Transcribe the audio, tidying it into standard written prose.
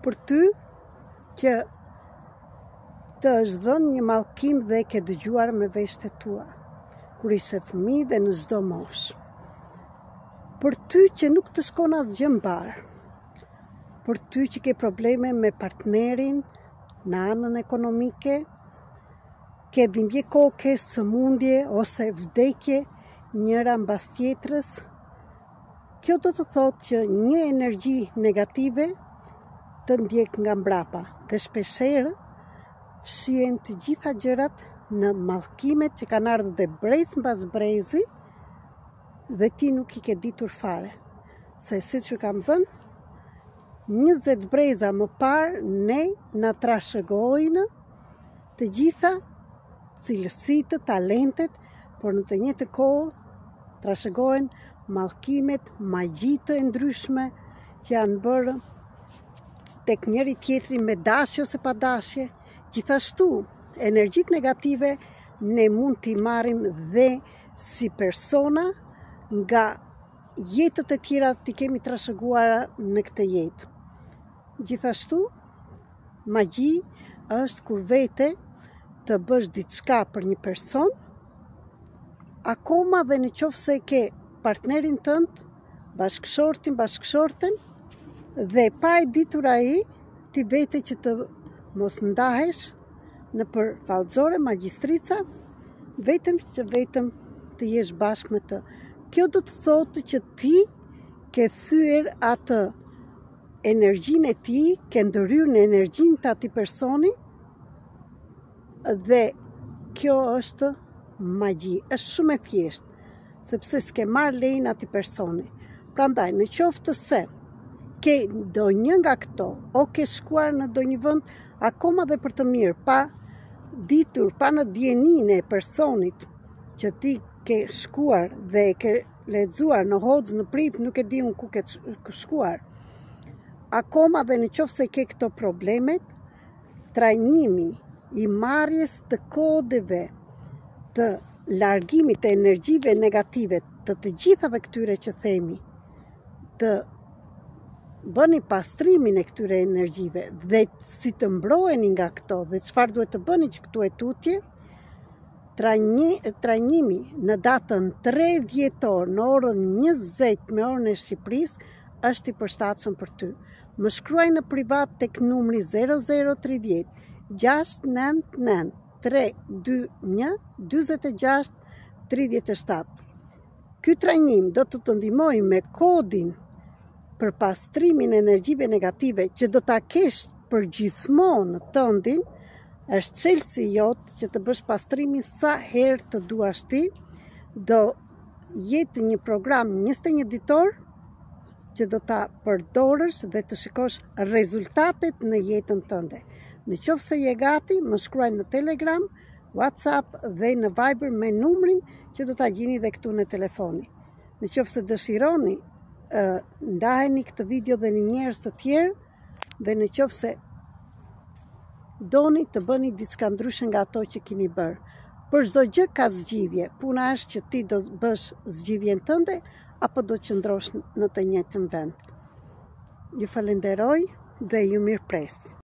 për ty që të është dhënë një mallkim dhe ke dëgjuar me veshët tua, kur ishe fëmijë dhe në çdo moshë. Për ty që nuk të shkon asgjë mbar, për ty që ke probleme me partnerin në anën ekonomike, ke dhimbje koke, sëmundje ose vdekje njëra mbas tjetrës, kjo do të thotë që një energji negative të ndjek nga mbrapa dhe shpeshherë fshihen të gjitha gjërat në mallkimet që kanë ardhur dhe brez mbas brezi dhe ti nuk i ke ditur fare. Se siç ju kam thënë, 20 breza më parë ne na trashëgojnë të gjitha cilësitë, talentet, por në të njëjtën kohë trashëgohen mallkimet, magjitë e ndryshme që janë bërë tek njëri tjetri me dashje ose pa dashje. Gjithashtu, energjitë negative ne mund t'i marrim dhe si persona nga jetët e tjera t'i kemi trashëguara në këtë jetë. Gjithashtu, magji është kur vete të bësh diçka për një person, akoma dhe në qoftë se ke partnerin tënd, bashkëshorten, dhe pa e ditur ai, ti vete që të mos ndahesh në për vallëzore, magjistrica, vetëm të jesh bashkë me të. Kjo do të thotë që ti ke thyer atë energjinë e tij, ke ndërhyrë në energjinë të atij personi dhe kjo është magji, është shumë e thjeshtë, sepse s'ke marrë lejnë atij personi. Prandaj, në qoftë se ke ndonjë nga këto, o ke shkuar në ndonjë vend akoma dhe për të mirë, pa ditur, pa në dieninë e personit që ti ke shkuar dhe ke lexuar në Hoxh, në Prip, nuk e di unë ku ke shkuar. Akoma dhe në qoftë se ke këto problemet, trajnimi i marrjes të kodeve të largimit të energjive negative të gjithave këtyre që themi, të bëni pastrimin e këtyre energjive dhe si të mbroheni nga këto dhe çfarë duhet të bëni që këtu e tutje, trajnimi në datën 3 dhjetor në orën 20 me orën e Shqipërisë është i përshtatshëm për ty. Më shkruaj në privat tek numri 0030 699 321 46 37. Ky trajnim do të ndihmojë me kodin për pastrimin e energjive negative që do ta kesh për gjithmonë në tëndin, është çelësi jot që të bësh pastrimin sa herë të duash ti, do jetë një program 21 ditor që do ta përdorësh dhe të shikosh rezultatet në jetën tënde. Në qoftë se je gati, më shkruaj në Telegram, WhatsApp dhe në Viber me numrin që do ta gjeni dhe këtu në telefoni. Në qoftë se dëshironi, ndaheni këtë video dhe në njerëz të tjerë dhe në qoftë se doni të bëni diçka ndryshe nga ato që keni bërë. Për çdo gjë ka zgjidhje. Puna është që ti do bësh zgjidhjen tënde apo do qëndrosh në të njëjtën vend. Ju falenderoj dhe ju mirëpres.